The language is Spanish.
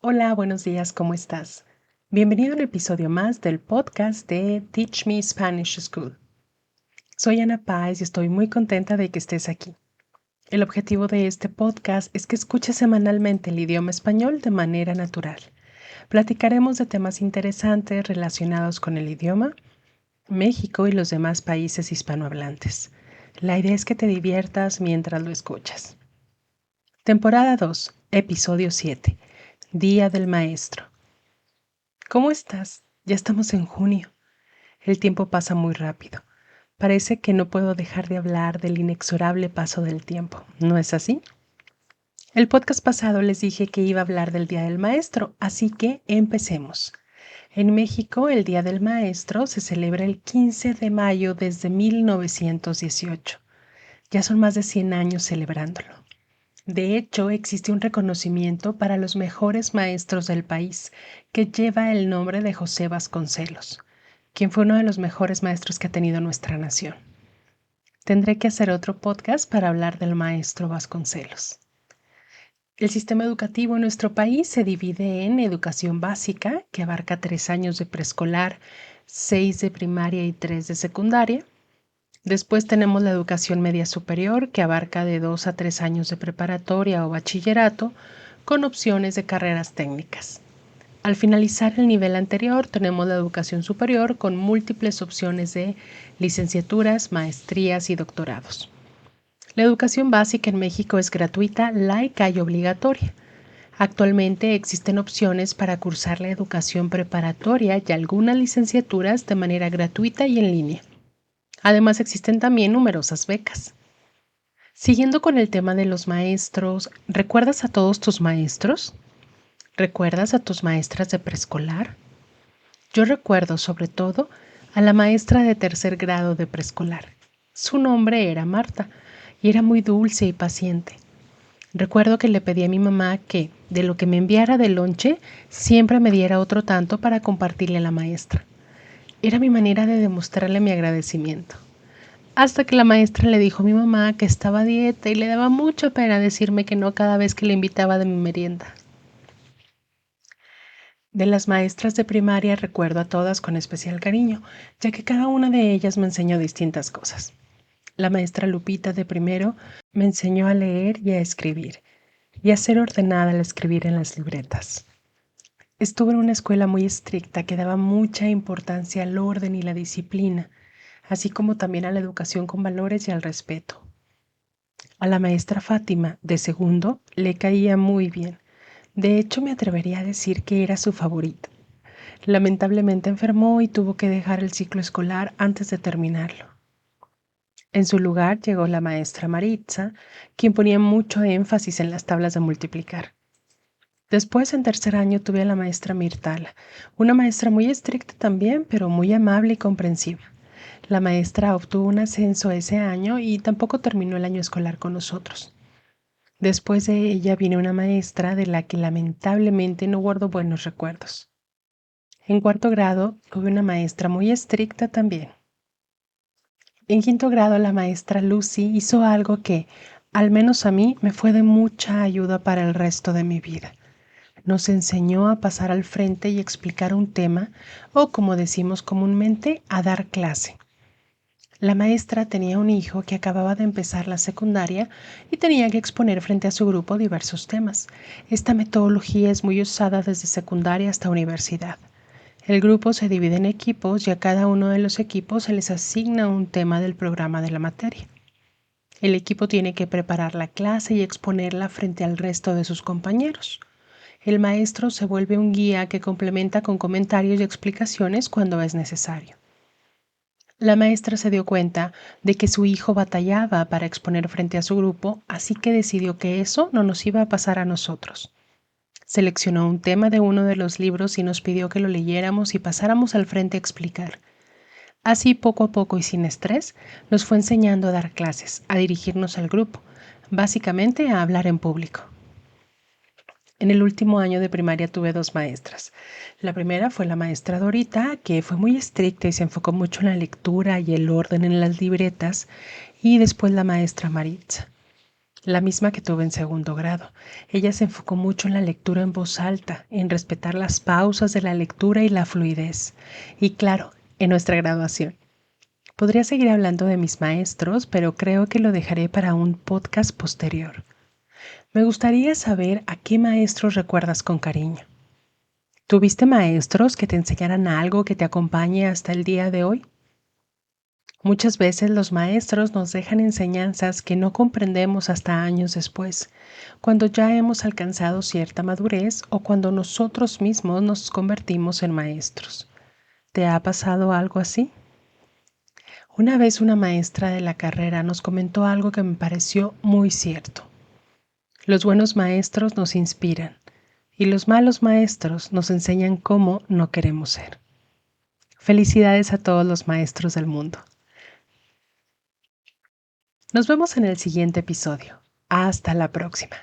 Hola, buenos días, ¿cómo estás? Bienvenido a un episodio más del podcast de Teach Me Spanish School. Soy Ana Páez y estoy muy contenta de que estés aquí. El objetivo de este podcast es que escuches semanalmente el idioma español de manera natural. Platicaremos de temas interesantes relacionados con el idioma, México y los demás países hispanohablantes. La idea es que te diviertas mientras lo escuchas. Temporada 2, episodio 7, Día del Maestro. ¿Cómo estás? Ya estamos en junio. El tiempo pasa muy rápido. Parece que no puedo dejar de hablar del inexorable paso del tiempo, ¿no es así? El podcast pasado les dije que iba a hablar del Día del Maestro, así que empecemos. En México, el Día del Maestro se celebra el 15 de mayo desde 1918. Ya son más de 100 años celebrándolo. De hecho, existe un reconocimiento para los mejores maestros del país que lleva el nombre de José Vasconcelos, quien fue uno de los mejores maestros que ha tenido nuestra nación. Tendré que hacer otro podcast para hablar del maestro Vasconcelos. El sistema educativo en nuestro país se divide en educación básica, que abarca 3 años de preescolar, 6 de primaria y 3 de secundaria. Después tenemos la educación media superior, que abarca de 2 a 3 años de preparatoria o bachillerato, con opciones de carreras técnicas. Al finalizar el nivel anterior, tenemos la educación superior con múltiples opciones de licenciaturas, maestrías y doctorados. La educación básica en México es gratuita, laica y obligatoria. Actualmente existen opciones para cursar la educación preparatoria y algunas licenciaturas de manera gratuita y en línea. Además, existen también numerosas becas. Siguiendo con el tema de los maestros, ¿recuerdas a todos tus maestros? ¿Recuerdas a tus maestras de preescolar? Yo recuerdo sobre todo a la maestra de 3er grado de preescolar. Su nombre era Marta y era muy dulce y paciente. Recuerdo que le pedí a mi mamá que, de lo que me enviara de lonche, siempre me diera otro tanto para compartirle a la maestra. Era mi manera de demostrarle mi agradecimiento. Hasta que la maestra le dijo a mi mamá que estaba a dieta y le daba mucha pena decirme que no cada vez que le invitaba de mi merienda. De las maestras de primaria recuerdo a todas con especial cariño, ya que cada una de ellas me enseñó distintas cosas. La maestra Lupita de primero me enseñó a leer y a escribir, y a ser ordenada al escribir en las libretas. Estuve en una escuela muy estricta que daba mucha importancia al orden y la disciplina, así como también a la educación con valores y al respeto. A la maestra Fátima, de segundo, le caía muy bien. De hecho, me atrevería a decir que era su favorita. Lamentablemente enfermó y tuvo que dejar el ciclo escolar antes de terminarlo. En su lugar llegó la maestra Maritza, quien ponía mucho énfasis en las tablas de multiplicar. Después, en 3er año, tuve a la maestra Mirtala, una maestra muy estricta también, pero muy amable y comprensiva. La maestra obtuvo un ascenso ese año y tampoco terminó el año escolar con nosotros. Después de ella vino una maestra de la que lamentablemente no guardo buenos recuerdos. En 4er grado tuve una maestra muy estricta también. En 5er grado la maestra Lucy hizo algo que, al menos a mí, me fue de mucha ayuda para el resto de mi vida. Nos enseñó a pasar al frente y explicar un tema, o como decimos comúnmente, a dar clase. La maestra tenía un hijo que acababa de empezar la secundaria y tenía que exponer frente a su grupo diversos temas. Esta metodología es muy usada desde secundaria hasta universidad. El grupo se divide en equipos y a cada uno de los equipos se les asigna un tema del programa de la materia. El equipo tiene que preparar la clase y exponerla frente al resto de sus compañeros. El maestro se vuelve un guía que complementa con comentarios y explicaciones cuando es necesario. La maestra se dio cuenta de que su hijo batallaba para exponer frente a su grupo, así que decidió que eso no nos iba a pasar a nosotros. Seleccionó un tema de uno de los libros y nos pidió que lo leyéramos y pasáramos al frente a explicar. Así, poco a poco y sin estrés, nos fue enseñando a dar clases, a dirigirnos al grupo, básicamente a hablar en público. En el último año de primaria tuve 2 maestras. La primera fue la maestra Dorita, que fue muy estricta y se enfocó mucho en la lectura y el orden en las libretas, y después la maestra Maritza. la misma que tuve en segundo grado. Ella se enfocó mucho en la lectura en voz alta, en respetar las pausas de la lectura y la fluidez. Y claro, en nuestra graduación. Podría seguir hablando de mis maestros, pero creo que lo dejaré para un podcast posterior. Me gustaría saber a qué maestros recuerdas con cariño. ¿Tuviste maestros que te enseñaran algo que te acompañe hasta el día de hoy? Muchas veces los maestros nos dejan enseñanzas que no comprendemos hasta años después, cuando ya hemos alcanzado cierta madurez o cuando nosotros mismos nos convertimos en maestros. ¿Te ha pasado algo así? Una vez una maestra de la carrera nos comentó algo que me pareció muy cierto. Los buenos maestros nos inspiran y los malos maestros nos enseñan cómo no queremos ser. Felicidades a todos los maestros del mundo. Nos vemos en el siguiente episodio. Hasta la próxima.